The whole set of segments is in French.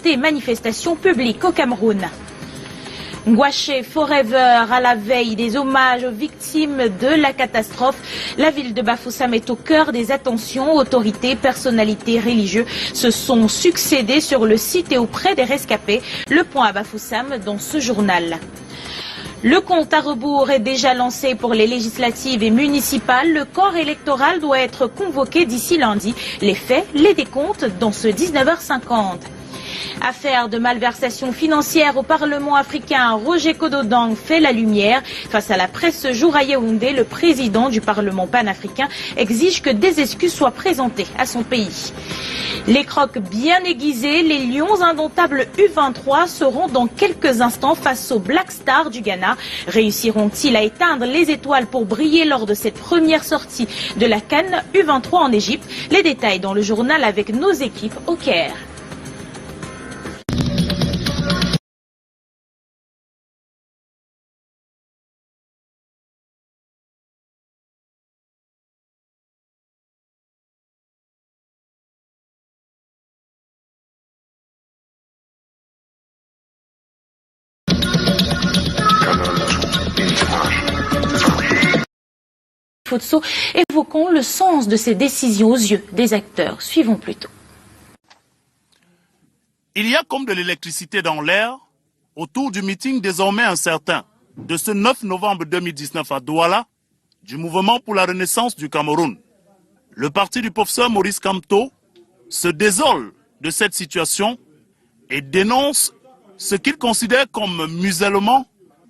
et manifestations publiques au Cameroun. Gouaché Forever à la veille des hommages aux victimes de la catastrophe. La ville de Bafoussam est au cœur des attentions. Autorités, personnalités religieuses se sont succédés sur le site et auprès des rescapés. Le point à Bafoussam dans ce journal. Le compte à rebours est déjà lancé pour les législatives et municipales. Le corps électoral doit être convoqué d'ici lundi. Les faits, les décomptes dans ce 19h50. Affaire de malversation financière au Parlement africain, Roger Kododang fait la lumière. Face à la presse ce jour à Yaoundé, le président du Parlement panafricain exige que des excuses soient présentées à son pays. Les crocs bien aiguisés, les Lions indomptables U23 seront dans quelques instants face aux Black Stars du Ghana. Réussiront-ils à éteindre les étoiles pour briller lors de cette première sortie de la CAN U23 en Égypte? Les détails dans le journal avec nos équipes au Caire. Futso, évoquons le sens de ces décisions aux yeux des acteurs. Suivons plutôt. Il y a comme de l'électricité dans l'air autour du meeting désormais incertain de ce 9 novembre 2019 à Douala du mouvement pour la renaissance du Cameroun. Le parti du professeur Maurice Kamto se désole de cette situation et dénonce ce qu'il considère comme musellement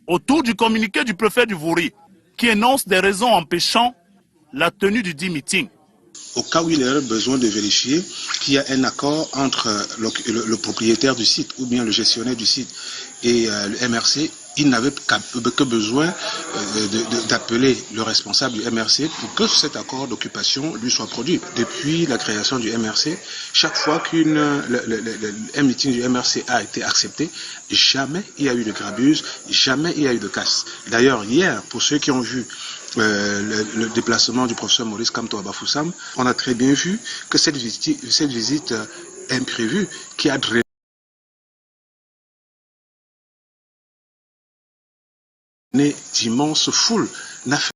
autour du communiqué du préfet du Vouri, qui énonce des raisons empêchant la tenue du dit meeting. Au cas où il y aurait besoin de vérifier qu'il y a un accord entre le propriétaire du site ou bien le gestionnaire du site et le MRC, il n'avait que besoin d'appeler le responsable du MRC pour que cet accord d'occupation lui soit produit. Depuis la création du MRC, chaque fois qu'un meeting du MRC a été accepté, jamais il y a eu de grabuse, jamais il y a eu de casse. D'ailleurs, hier, pour ceux qui ont vu le déplacement du professeur Maurice Kamto à Bafoussam, on a très bien vu que cette visite imprévue qui a drainé d'immenses foules n'a fait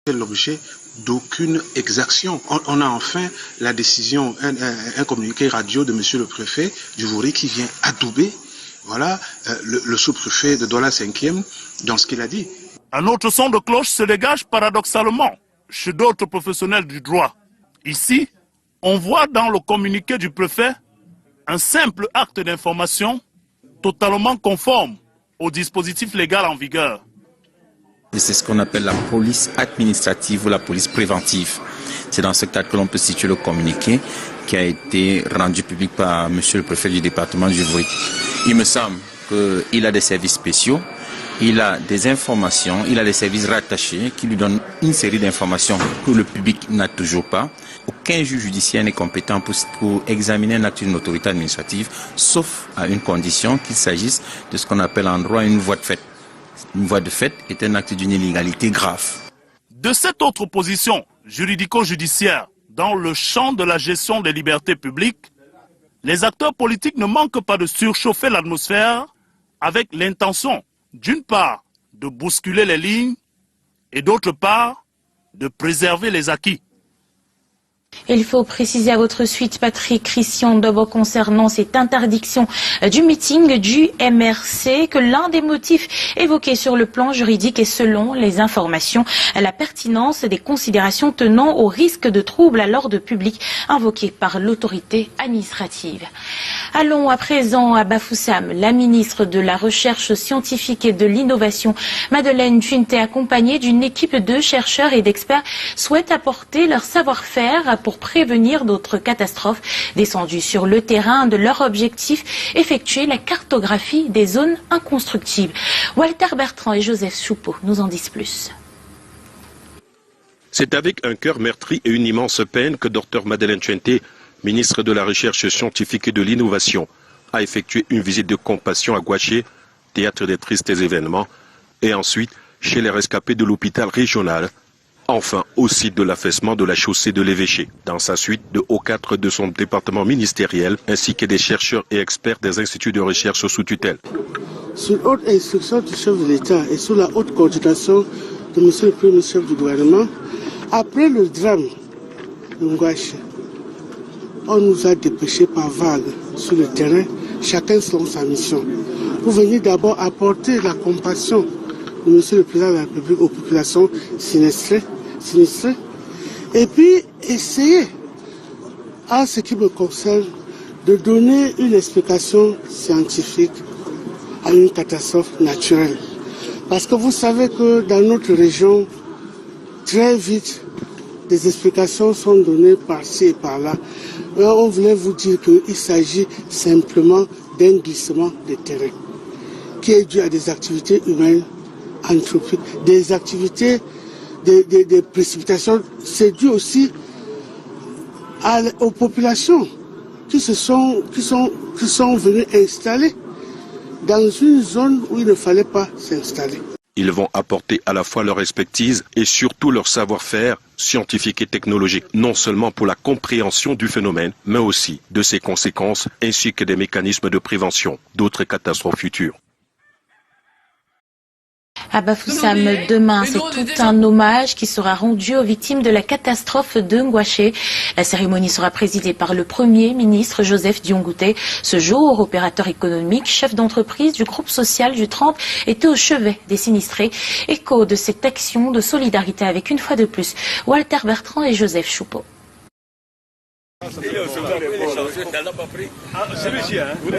l'objet d'aucune exaction. On a enfin la décision, un communiqué radio de monsieur le préfet du Vouri qui vient adouber le sous-préfet de Douala 5e dans ce qu'il a dit. Un autre son de cloche se dégage paradoxalement chez d'autres professionnels du droit. Ici, on voit dans le communiqué du préfet un simple acte d'information totalement conforme au dispositif légal en vigueur. C'est ce qu'on appelle la police administrative ou la police préventive. C'est dans ce cadre que l'on peut situer le communiqué qui a été rendu public par monsieur le préfet du département du Vouri. Il me semble qu'il a des services spéciaux, il a des informations, il a des services rattachés qui lui donnent une série d'informations que le public n'a toujours pas. Aucun juge judiciaire n'est compétent pour examiner un acte d'une autorité administrative, sauf à une condition, qu'il s'agisse de ce qu'on appelle en droit une voie de fait. Une voie de fait est un acte d'une illégalité grave. De cette autre position juridico-judiciaire dans le champ de la gestion des libertés publiques, les acteurs politiques ne manquent pas de surchauffer l'atmosphère avec l'intention, d'une part, de bousculer les lignes et d'autre part, de préserver les acquis. Il faut préciser à votre suite, Patrick Christian Dobo, concernant cette interdiction du meeting du MRC, que l'un des motifs évoqués sur le plan juridique est, selon les informations, la pertinence des considérations tenant au risque de trouble à l'ordre public invoqué par l'autorité administrative. Allons à présent à Bafoussam. La ministre de la Recherche scientifique et de l'Innovation, Madeleine Tchinte, accompagnée d'une équipe de chercheurs et d'experts, souhaite apporter leur savoir-faire pour prévenir d'autres catastrophes. Descendus sur le terrain, de leur objectif, effectuer la cartographie des zones inconstructibles. Walter Bertrand et Joseph Choupeau nous en disent plus. C'est avec un cœur meurtri et une immense peine que Dr Madeleine Tchinte, ministre de la Recherche scientifique et de l'Innovation, a effectué une visite de compassion à Gouaché, théâtre des tristes événements, et ensuite chez les rescapés de l'hôpital régional, Enfin, au site de l'affaissement de la chaussée de l'évêché. Dans sa suite, de hauts cadres de son département ministériel, ainsi que des chercheurs et experts des instituts de recherche sous tutelle. Sur haute instruction du chef de l'État et sous la haute coordination de M. le Premier chef du gouvernement, après le drame de Ngouaché, on nous a dépêchés par vagues sur le terrain, chacun selon sa mission, pour venir d'abord apporter la compassion de M. le Président de la République aux populations sinistrées, et puis essayer, à ce qui me concerne, de donner une explication scientifique à une catastrophe naturelle. Parce que vous savez que dans notre région, très vite, des explications sont données par-ci et par-là. On voulait vous dire qu'il s'agit simplement d'un glissement de terrain qui est dû à des activités humaines anthropiques, des activités, des précipitations. C'est dû aussi aux populations qui sont venues installer dans une zone où il ne fallait pas s'installer. Ils vont apporter à la fois leur expertise et surtout leur savoir-faire scientifique et technologique, non seulement pour la compréhension du phénomène, mais aussi de ses conséquences ainsi que des mécanismes de prévention d'autres catastrophes futures. À Bafoussam, demain, c'est tout un hommage qui sera rendu aux victimes de la catastrophe de Ngouaché. La cérémonie sera présidée par le Premier ministre Joseph Diongouté. Ce jour, opérateur économique, chef d'entreprise du groupe social du 30, était au chevet des sinistrés. Écho de cette action de solidarité avec, une fois de plus, Walter Bertrand et Joseph Choupeau.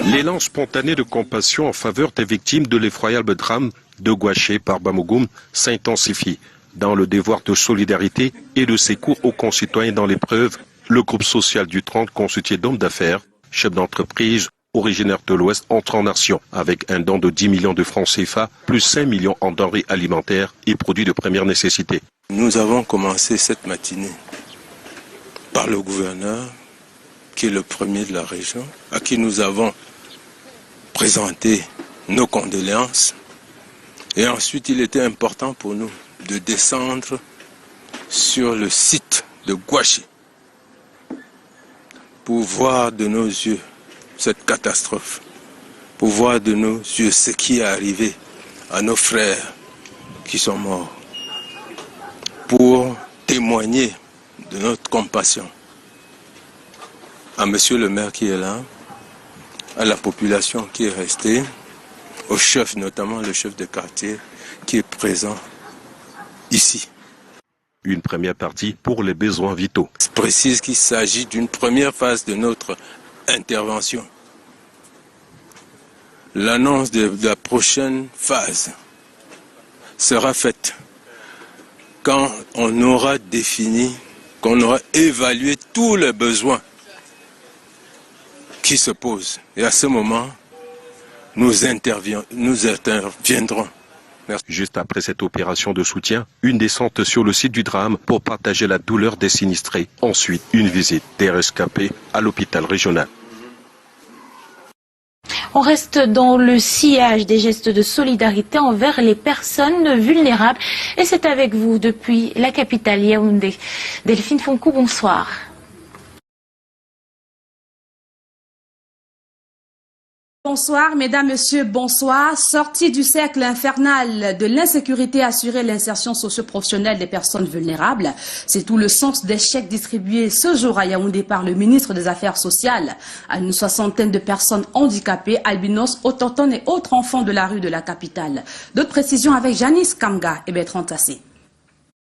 L'élan spontané de compassion en faveur des victimes de l'effroyable drame de Ngouaché par Bamougoum s'intensifie. Dans le devoir de solidarité et de secours aux concitoyens dans l'épreuve, le groupe social du 30, constitué d'hommes d'affaires, chefs d'entreprise, originaires de l'Ouest, entre en action avec un don de 10 millions de francs CFA, plus 5 millions en denrées alimentaires et produits de première nécessité. Nous avons commencé cette matinée par le gouverneur, qui est le premier de la région, à qui nous avons présenté nos condoléances. Et ensuite, il était important pour nous de descendre sur le site de Ngouaché pour voir de nos yeux cette catastrophe, pour voir de nos yeux ce qui est arrivé à nos frères qui sont morts, pour témoigner de notre compassion à monsieur le maire qui est là, à la population qui est restée, au chef, notamment le chef de quartier qui est présent ici. Une première partie pour les besoins vitaux. Je précise qu'il s'agit d'une première phase de notre intervention. L'annonce de la prochaine phase sera faite quand on aura défini, qu'on aura évalué tous les besoins qui se posent. Et à ce moment, nous interviendrons. Merci. Juste après cette opération de soutien, une descente sur le site du drame pour partager la douleur des sinistrés. Ensuite, une visite des rescapés à l'hôpital régional. On reste dans le sillage des gestes de solidarité envers les personnes vulnérables. Et c'est avec vous depuis la capitale Yaoundé. Delphine Fonkou, bonsoir. Bonsoir, mesdames, messieurs, bonsoir. Sortie du cercle infernal de l'insécurité, assurer l'insertion socio-professionnelle des personnes vulnérables. C'est tout le sens des chèques distribués ce jour à Yaoundé par le ministre des Affaires sociales à une soixantaine de personnes handicapées, albinos, autochtones et autres enfants de la rue de la capitale. D'autres précisions avec Janice Kamga et Bertrand Tassé.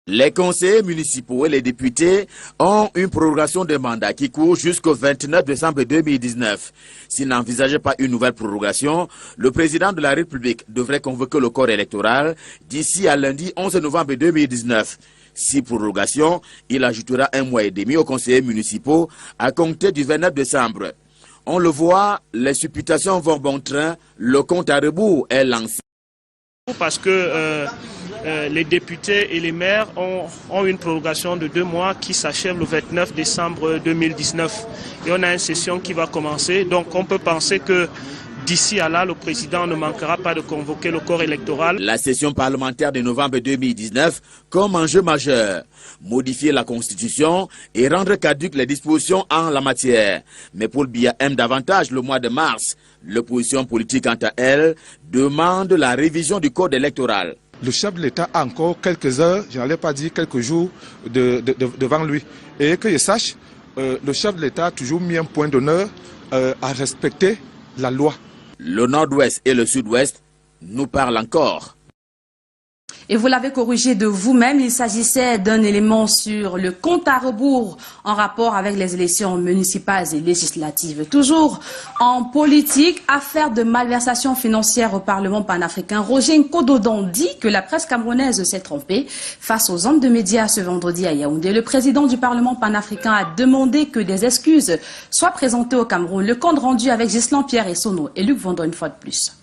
Les conseillers municipaux et les députés ont une prorogation de mandat qui court jusqu'au 29 décembre 2019. S'ils n'envisageaient pas une nouvelle prorogation, le président de la République devrait convoquer le corps électoral d'ici à lundi 11 novembre 2019. Si prorogation, il ajoutera 1 mois et demi aux conseillers municipaux à compter du 29 décembre. On le voit, les supputations vont bon train, le compte à rebours est lancé. Parce que les députés et les maires ont une prorogation de 2 mois qui s'achève le 29 décembre 2019. Et on a une session qui va commencer. Donc on peut penser que d'ici à là, le président ne manquera pas de convoquer le corps électoral. La session parlementaire de novembre 2019 comme enjeu majeur. Modifier la Constitution et rendre caduques les dispositions en la matière. Mais Paul Biya aime davantage le mois de mars. L'opposition politique, quant à elle, demande la révision du code électoral. Le chef de l'État a encore quelques heures, je n'allais pas dire quelques jours, devant lui. Et que je sache, le chef de l'État a toujours mis un point d'honneur à respecter la loi. Le nord-ouest et le sud-ouest nous parlent encore. Et vous l'avez corrigé de vous-même, il s'agissait d'un élément sur le compte à rebours en rapport avec les élections municipales et législatives. Toujours en politique, affaire de malversation financière au Parlement panafricain, Roger Nkododon dit que la presse camerounaise s'est trompée face aux hommes de médias ce vendredi à Yaoundé. Le président du Parlement panafricain a demandé que des excuses soient présentées au Cameroun. Le compte rendu avec Gislan Pierre et Sono et Luc Vendron une fois de plus.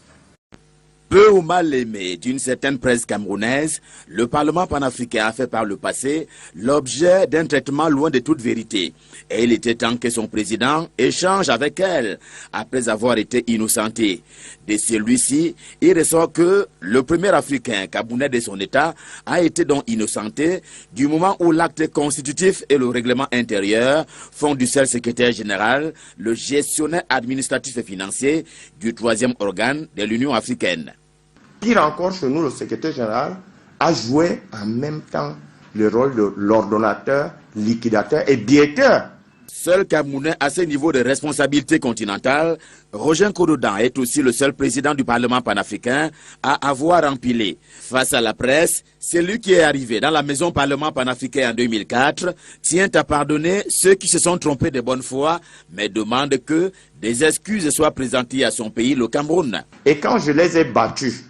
Peu ou mal aimé d'une certaine presse camerounaise, le Parlement panafricain a fait par le passé l'objet d'un traitement loin de toute vérité. Et il était temps que son président échange avec elle, après avoir été innocenté. De celui-ci, il ressort que le premier Africain camerounais de son État a été donc innocenté du moment où l'acte constitutif et le règlement intérieur font du seul secrétaire général le gestionnaire administratif et financier du troisième organe de l'Union africaine. Pire encore, chez nous, le secrétaire général a joué en même temps le rôle de l'ordonnateur, liquidateur et biaiteur. Seul Camerounais à ce niveau de responsabilité continentale, Roger Nkododon est aussi le seul président du Parlement panafricain à avoir empilé. Face à la presse, celui qui est arrivé dans la maison Parlement panafricain en 2004 tient à pardonner ceux qui se sont trompés de bonne foi, mais demande que des excuses soient présentées à son pays, le Cameroun. Et quand je les ai battus,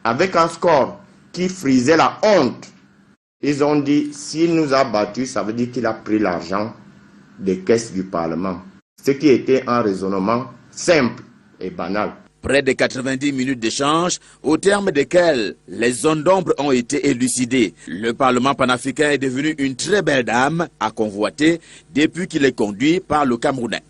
avec un score qui frisait la honte, ils ont dit, s'il nous a battus, ça veut dire qu'il a pris l'argent des caisses du Parlement. Ce qui était un raisonnement simple et banal. Près de 90 minutes d'échange, au terme desquels les zones d'ombre ont été élucidées. Le Parlement panafricain est devenu une très belle dame à convoiter depuis qu'il est conduit par le Camerounais.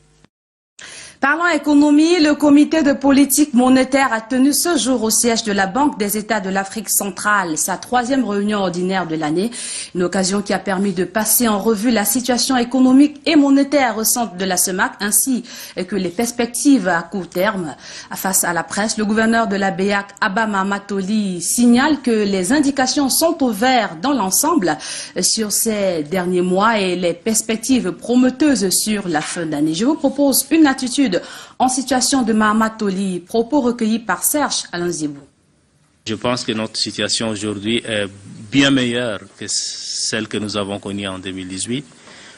Parlant économie, le comité de politique monétaire a tenu ce jour au siège de la Banque des États de l'Afrique centrale sa 3e réunion ordinaire de l'année. Une occasion qui a permis de passer en revue la situation économique et monétaire récente de la CEMAC ainsi que les perspectives à court terme. Face à la presse, le gouverneur de la BEAC, Abba Mahamatoli, signale que les indications sont au vert dans l'ensemble sur ces derniers mois et les perspectives prometteuses sur la fin d'année. Je vous propose une attitude en situation de Mahamatoli, propos recueillis par Serge Alanzibou. Je pense que notre situation aujourd'hui est bien meilleure que celle que nous avons connue en 2018.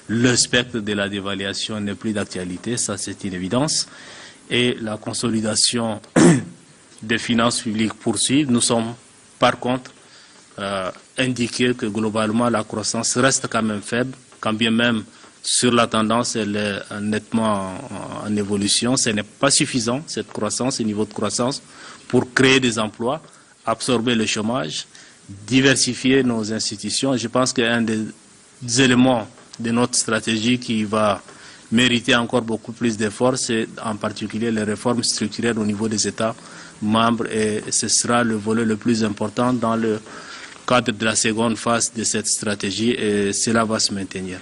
Le spectre de la dévaluation n'est plus d'actualité, ça c'est une évidence. Et la consolidation des finances publiques poursuit. Nous sommes par contre indiqués que globalement la croissance reste quand même faible, quand bien même sur la tendance, elle est nettement en évolution. Ce n'est pas suffisant, cette croissance, ce niveau de croissance, pour créer des emplois, absorber le chômage, diversifier nos institutions. Je pense qu'un des éléments de notre stratégie qui va mériter encore beaucoup plus d'efforts, c'est en particulier les réformes structurelles au niveau des États membres. Et ce sera le volet le plus important dans le cadre de la seconde phase de cette stratégie et cela va se maintenir.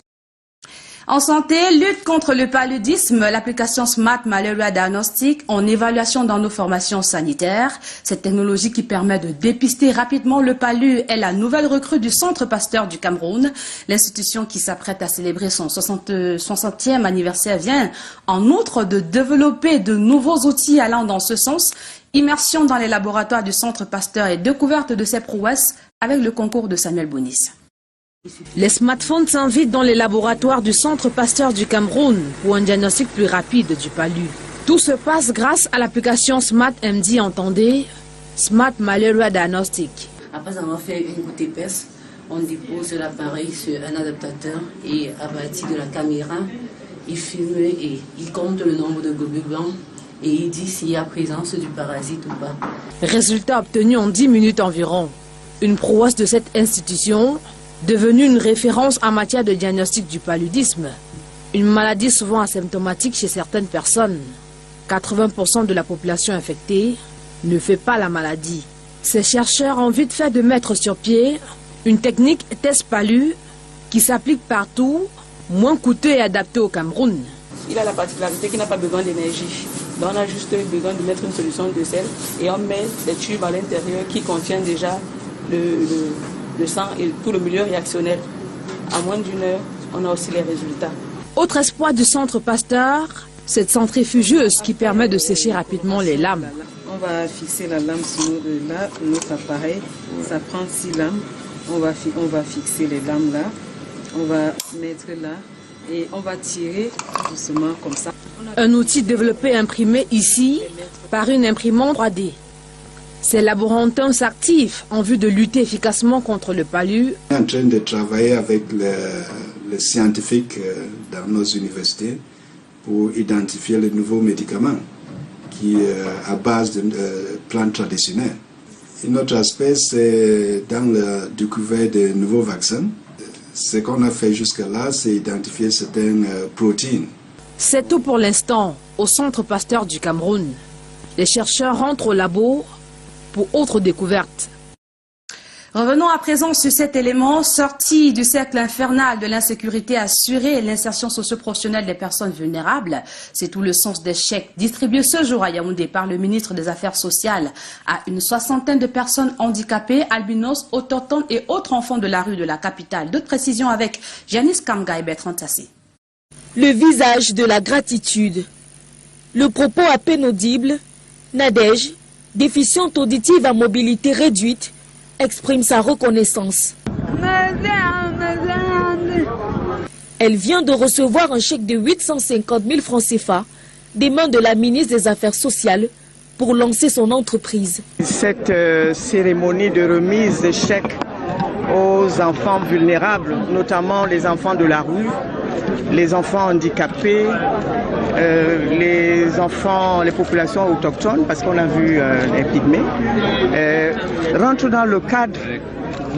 En santé, lutte contre le paludisme, l'application Smart Malaria Diagnostic en évaluation dans nos formations sanitaires. Cette technologie qui permet de dépister rapidement le palu est la nouvelle recrue du Centre Pasteur du Cameroun. L'institution qui s'apprête à célébrer son 60e anniversaire vient en outre de développer de nouveaux outils allant dans ce sens. Immersion dans les laboratoires du Centre Pasteur et découverte de ses prouesses avec le concours de Samuel Bonis. Les smartphones s'invitent dans les laboratoires du Centre Pasteur du Cameroun pour un diagnostic plus rapide du palu. Tout se passe grâce à l'application Smart MD, entendez, Smart Malaria Diagnostic. Après avoir fait une goutte épaisse, on dépose l'appareil sur un adaptateur et à partir de la caméra, il filme et il compte le nombre de globules blancs et il dit s'il y a présence du parasite ou pas. Résultat obtenu en 10 minutes environ. Une prouesse de cette institution, devenue une référence en matière de diagnostic du paludisme, une maladie souvent asymptomatique chez certaines personnes. 80% de la population infectée ne fait pas la maladie. Ces chercheurs ont vite fait de mettre sur pied une technique test palu qui s'applique partout, moins coûteux et adapté au Cameroun. Il a la particularité qu'il n'a pas besoin d'énergie. Donc on a juste besoin de mettre une solution de sel et on met des tubes à l'intérieur qui contiennent déjà le sang et tout le milieu réactionnel. À moins d'une heure, on a aussi les résultats. Autre espoir du centre Pasteur, cette centrifugeuse qui permet de sécher rapidement les lames. On va fixer la lame sur notre appareil. Ça prend 6 lames. On va fixer les lames là. On va mettre là et on va tirer doucement comme ça. Un outil développé et imprimé ici par une imprimante 3D. Ces laborantins s'activent en vue de lutter efficacement contre le palu. On est en train de travailler avec les scientifiques dans nos universités pour identifier les nouveaux médicaments qui à base de plantes traditionnelles. Un autre aspect, c'est dans la découverte de nouveaux vaccins. Ce qu'on a fait jusque-là, c'est identifier certaines protéines. C'est tout pour l'instant au Centre Pasteur du Cameroun. Les chercheurs rentrent au labo pour autres découvertes. Revenons à présent sur cet élément, sorti du cercle infernal de l'insécurité assurée et l'insertion socio-professionnelle des personnes vulnérables. C'est tout le sens des chèques distribués ce jour à Yaoundé par le ministre des Affaires sociales à une 60aine de personnes handicapées, albinos, autochtones et autres enfants de la rue de la capitale. D'autres précisions avec Janice Kamga et Bertrand Tassé. Le visage de la gratitude. Le propos à peine audible, Nadège, déficiente auditive à mobilité réduite, exprime sa reconnaissance. Elle vient de recevoir un chèque de 850 000 francs CFA des mains de la ministre des Affaires sociales pour lancer son entreprise. Cette cérémonie de remise des chèques aux enfants vulnérables, notamment les enfants de la rue, les enfants handicapés, les populations autochtones, parce qu'on a vu les pygmées, rentrent dans le cadre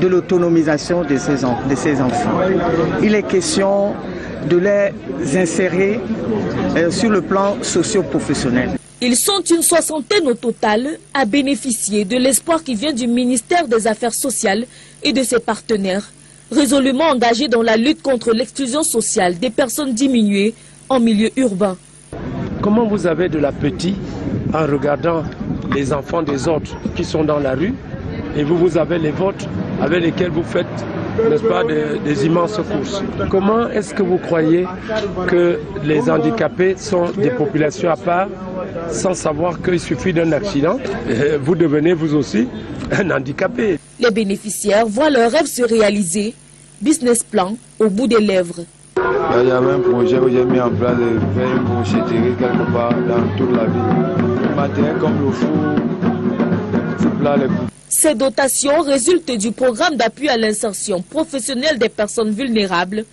de l'autonomisation de ces enfants. Il est question de les insérer sur le plan socio-professionnel. Ils sont une 60aine au total à bénéficier de l'espoir qui vient du ministère des Affaires sociales et de ses partenaires, résolument engagés dans la lutte contre l'exclusion sociale des personnes diminuées en milieu urbain. Comment vous avez de l'appétit en regardant les enfants des autres qui sont dans la rue et vous avez les vôtres avec lesquels vous faites, n'est-ce pas, des immenses courses. Comment est-ce que vous croyez que les handicapés sont des populations à part sans savoir qu'il suffit d'un accident, vous devenez vous aussi un handicapé? Les bénéficiaires voient leurs rêves se réaliser. Business plan au bout des lèvres. Il y avait un projet où j'ai mis en place de faire une boucherie quelque part dans toute la ville. Le matériel comme le four, plat, les coups. Ces dotations résultent du programme d'appui à l'insertion professionnelle des personnes vulnérables.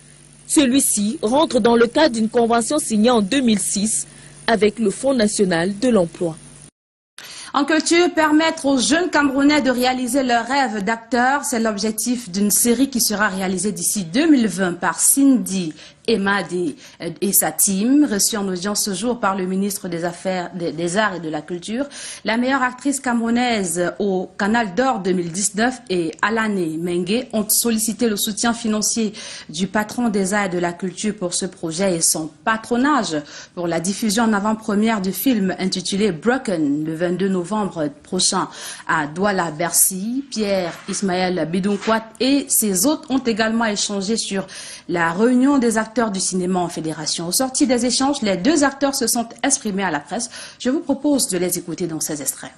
Celui-ci rentre dans le cadre d'une convention signée en 2006 avec le Fonds national de l'emploi. En culture, permettre aux jeunes Camerounais de réaliser leurs rêves d'acteurs, c'est l'objectif d'une série qui sera réalisée d'ici 2020 par Cindy Emadi et sa team, reçue en audience ce jour par le ministre des Affaires, des Arts et de la Culture. La meilleure actrice camerounaise au Canal d'Or 2019 et Alané Mengue ont sollicité le soutien financier du patron des Arts et de la Culture pour ce projet et son patronage pour la diffusion en avant-première du film intitulé Broken le 22 novembre prochain à Douala, Bercy. Pierre Ismaël Bidonkwat et ses hôtes ont également échangé sur la réunion des acteurs du cinéma en fédération. Au sorti des échanges, les deux acteurs se sont exprimés à la presse. Je vous propose de les écouter dans ces extraits.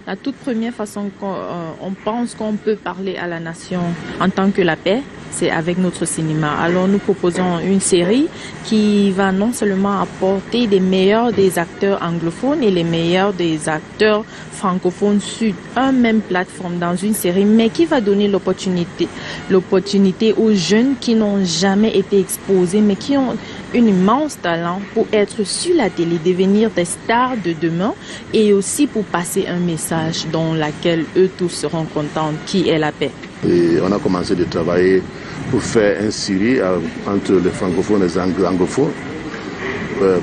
La toute première façon qu'on pense qu'on peut parler à la nation en tant que la paix, c'est avec notre cinéma. Alors nous proposons une série qui va non seulement apporter des meilleurs des acteurs anglophones et les meilleurs des acteurs francophones sur une même plateforme dans une série, mais qui va donner l'opportunité aux jeunes qui n'ont jamais été exposés, mais qui ont un immense talent pour être sur la télé, devenir des stars de demain et aussi pour passer un message dans lequel eux tous seront contents, qui est la paix. Et on a commencé de travailler pour faire une série entre les francophones et les anglophones.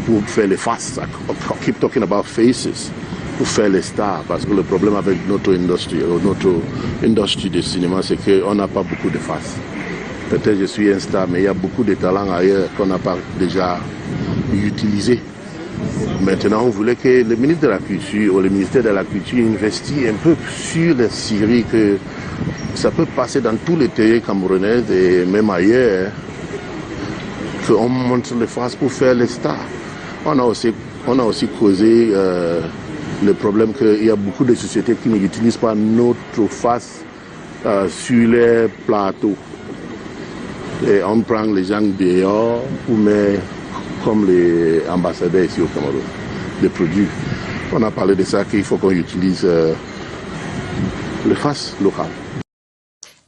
pour faire les faces. I keep talking about faces. Pour faire les stars, parce que le problème avec notre industrie de cinéma, c'est qu'on n'a pas beaucoup de faces. Peut-être je suis un star, mais il y a beaucoup de talents ailleurs qu'on n'a pas déjà utilisés. Maintenant, on voulait que le ministre de la Culture ou le ministère de la Culture investisse un peu sur les séries, que ça peut passer dans tous les pays camerounais et même ailleurs, qu'on montre les faces pour faire les stars. On a aussi causé le problème qu'il y a beaucoup de sociétés qui n'utilisent pas notre face sur les plateaux. Et on prend les gens dehors pour mettre comme les ambassadeurs ici au Cameroun, les produits. On a parlé de ça, qu'il faut qu'on utilise les faces locales.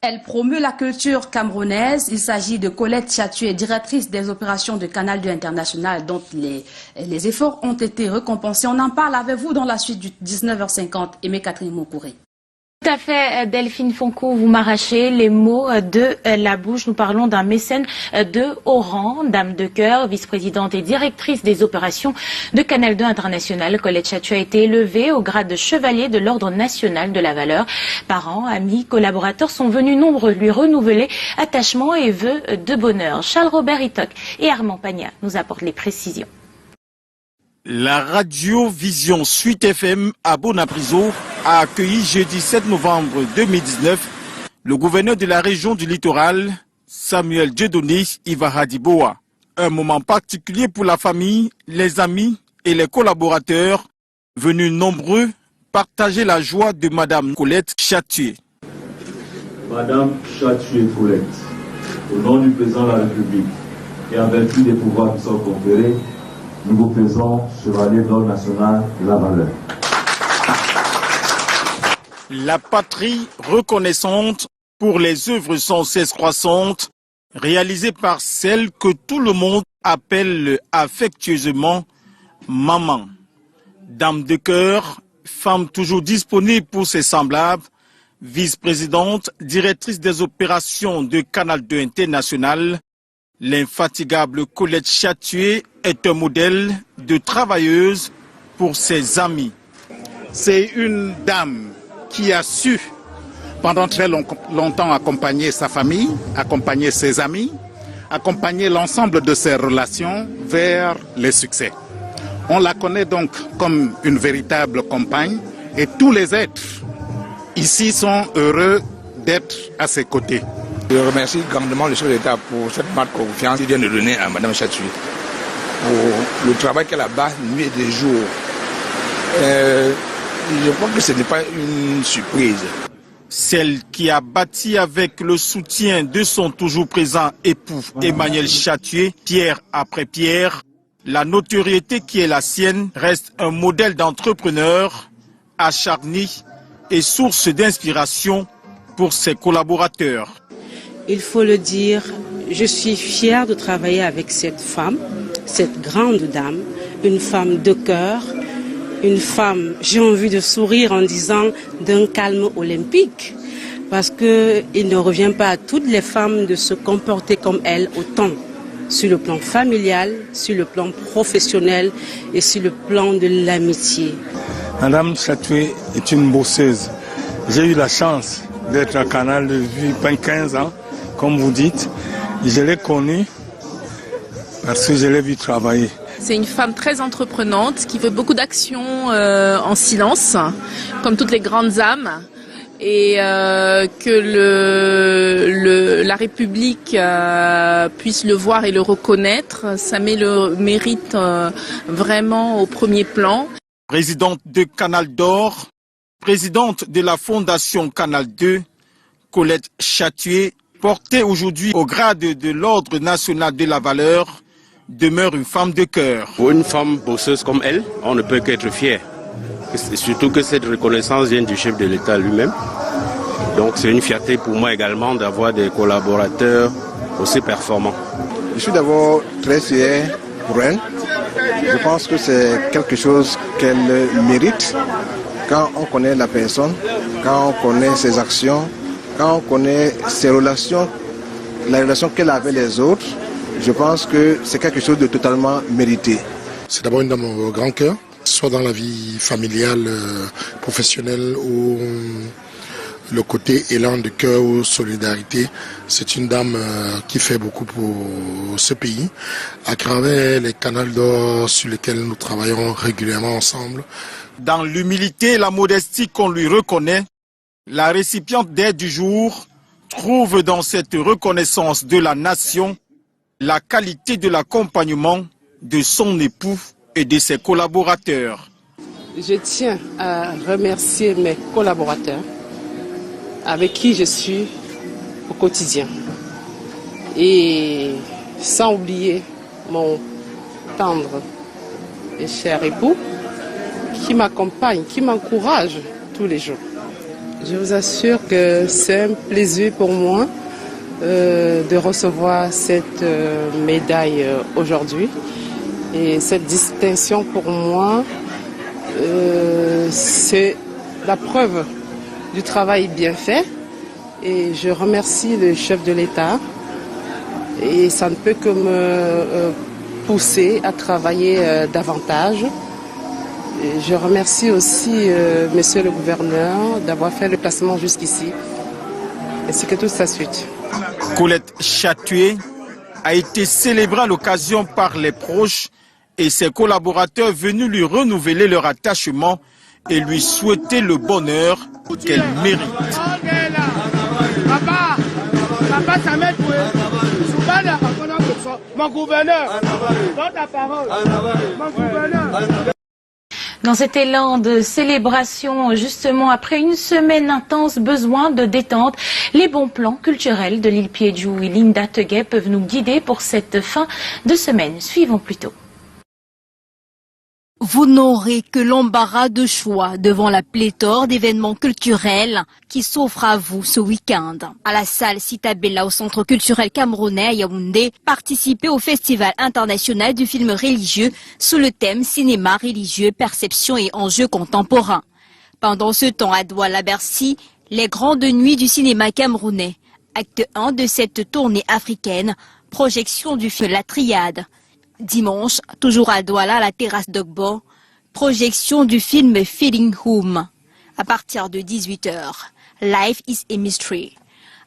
Elle promeut la culture camerounaise. Il s'agit de Colette Chatué, directrice des opérations de Canal 2 International, dont les efforts ont été récompensés. On en parle avec vous dans la suite du 19h50. Aimé Catherine Moukouré. Tout à fait, Delphine Fonco, vous m'arrachez les mots de la bouche. Nous parlons d'un mécène de haut rang, dame de cœur, vice-présidente et directrice des opérations de Canal 2 International. Colette Chatué a été élevée au grade de chevalier de l'Ordre national de la valeur. Parents, amis, collaborateurs sont venus nombreux lui renouveler attachement et vœux de bonheur. Charles-Robert Itoc et Armand Pagna nous apportent les précisions. La radio-vision Suite FM à Bonapriso a accueilli jeudi 7 novembre 2019 le gouverneur de la région du littoral, Samuel Dieudonné Ivaradiboa. Un moment particulier pour la famille, les amis et les collaborateurs venus nombreux partager la joie de Madame Colette Chatué. Madame Chatué Colette, au nom du président de la République et en vertu des pouvoirs qui sont conférés, nous vous faisons chevalier de l'Ordre national de la valeur. La patrie reconnaissante pour les œuvres sans cesse croissantes, réalisées par celle que tout le monde appelle affectueusement maman. Dame de cœur, femme toujours disponible pour ses semblables, vice-présidente, directrice des opérations de Canal 2 International, l'infatigable Colette Chatué est un modèle de travailleuse pour ses amis. C'est une dame qui a su pendant très longtemps accompagner sa famille, accompagner ses amis, accompagner l'ensemble de ses relations vers les succès. On la connaît donc comme une véritable compagne et tous les êtres ici sont heureux d'être à ses côtés. Je remercie grandement le chef de l'État pour cette marque de confiance qu'il vient de donner à Mme Chatué, pour le travail qu'elle a bas nuit et de jour. Je crois que ce n'est pas une surprise. Celle qui a bâti avec le soutien de son toujours présent époux Emmanuel Chatué, pierre après pierre, la notoriété qui est la sienne reste un modèle d'entrepreneur acharné et source d'inspiration pour ses collaborateurs. Il faut le dire, je suis fière de travailler avec cette femme, cette grande dame, une femme de cœur, une femme, j'ai envie de sourire en disant, d'un calme olympique, parce qu'il ne revient pas à toutes les femmes de se comporter comme elle, autant sur le plan familial, sur le plan professionnel et sur le plan de l'amitié. Madame Chatué est une bosseuse. J'ai eu la chance d'être à Canal depuis 15 ans, comme vous dites. Je l'ai connue parce que je l'ai vu travailler. C'est une femme très entreprenante qui fait beaucoup d'actions en silence, comme toutes les grandes âmes, et que la République puisse le voir et le reconnaître, ça met le mérite vraiment au premier plan. Présidente de Canal d'Or, présidente de la Fondation Canal 2, Colette Chatué, portée aujourd'hui au grade de l'Ordre national de la valeur, demeure une femme de cœur. Pour une femme bosseuse comme elle, on ne peut qu'être fier. Surtout que cette reconnaissance vient du chef de l'État lui-même. Donc c'est une fierté pour moi également d'avoir des collaborateurs aussi performants. Je suis d'abord très fier pour elle. Je pense que c'est quelque chose qu'elle mérite. Quand on connaît la personne, quand on connaît ses actions, quand on connaît ses relations, la relation qu'elle a avec les autres, je pense que c'est quelque chose de totalement mérité. C'est d'abord une dame au grand cœur, soit dans la vie familiale, professionnelle ou le côté élan de cœur ou solidarité. C'est une dame qui fait beaucoup pour ce pays à travers les canaux d'or sur lesquels nous travaillons régulièrement ensemble. Dans l'humilité et la modestie qu'on lui reconnaît, la récipiente d'aide du jour trouve dans cette reconnaissance de la nation la qualité de l'accompagnement de son époux et de ses collaborateurs. Je tiens à remercier mes collaborateurs avec qui je suis au quotidien. Et sans oublier mon tendre et cher époux qui m'accompagne, qui m'encourage tous les jours. Je vous assure que c'est un plaisir pour moi de recevoir cette médaille aujourd'hui. Et cette distinction pour moi, c'est la preuve du travail bien fait. Et je remercie le chef de l'État. Et ça ne peut que me pousser à travailler davantage. Et je remercie aussi monsieur le gouverneur d'avoir fait le placement jusqu'ici, ainsi que toute sa suite. Colette Chatué a été célébrée à l'occasion par les proches et ses collaborateurs venus lui renouveler leur attachement et lui souhaiter le bonheur qu'elle mérite. Papa, ça m'aide. Mon gouverneur, donne ta parole. Mon gouverneur. Dans cet élan de célébration, justement, après une semaine intense, besoin de détente, les bons plans culturels de l'île Piédjou et Linda Teguet peuvent nous guider pour cette fin de semaine. Suivons plutôt. Vous n'aurez que l'embarras de choix devant la pléthore d'événements culturels qui s'offrent à vous ce week-end. À la salle Citabella au Centre culturel camerounais à Yaoundé, participez au Festival international du film religieux sous le thème cinéma religieux, perception et enjeux contemporains. Pendant ce temps, à Douala-Bercy, les grandes nuits du cinéma camerounais. Acte 1 de cette tournée africaine, projection du film La Triade. Dimanche, toujours à Douala, à la terrasse d'Ogbo, projection du film Feeling Home. À partir de 18h, Life is a Mystery.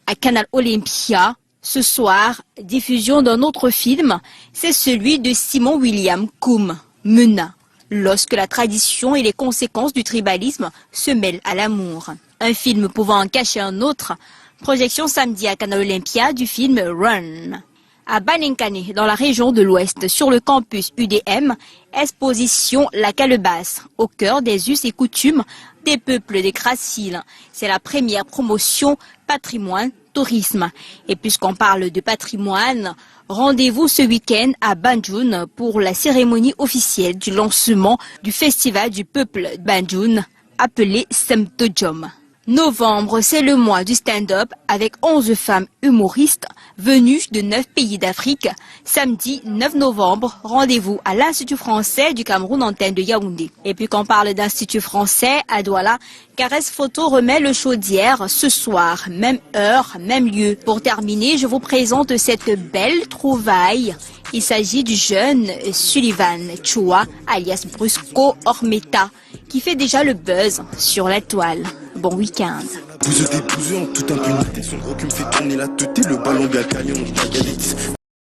À Canal Olympia, ce soir, diffusion d'un autre film, c'est celui de Simon William Coombe, Mena, lorsque la tradition et les conséquences du tribalisme se mêlent à l'amour. Un film pouvant en cacher un autre, projection samedi à Canal Olympia du film Run. À Baninkane, dans la région de l'Ouest, sur le campus UDM, exposition La Calebasse, au cœur des us et coutumes des peuples des Gracile. C'est la première promotion patrimoine tourisme. Et puisqu'on parle de patrimoine, rendez-vous ce week-end à Banjoun pour la cérémonie officielle du lancement du festival du peuple Banjoun, appelé Semtojom. Novembre, c'est le mois du stand-up avec 11 femmes humoristes venues de 9 pays d'Afrique. Samedi 9 novembre, rendez-vous à l'Institut français du Cameroun antenne de Yaoundé. Et puis qu'on parle d'Institut français à Douala, Caresse Photo remet le show d'hier ce soir, même heure, même lieu. Pour terminer, je vous présente cette belle trouvaille. Il s'agit du jeune Sullivan Chua, alias Brusco Ormeta, qui fait déjà le buzz sur la toile. Bon week-end. Vous êtes déposé en toute impunité, son recul me fait tourner la tête, le ballon bien canyon,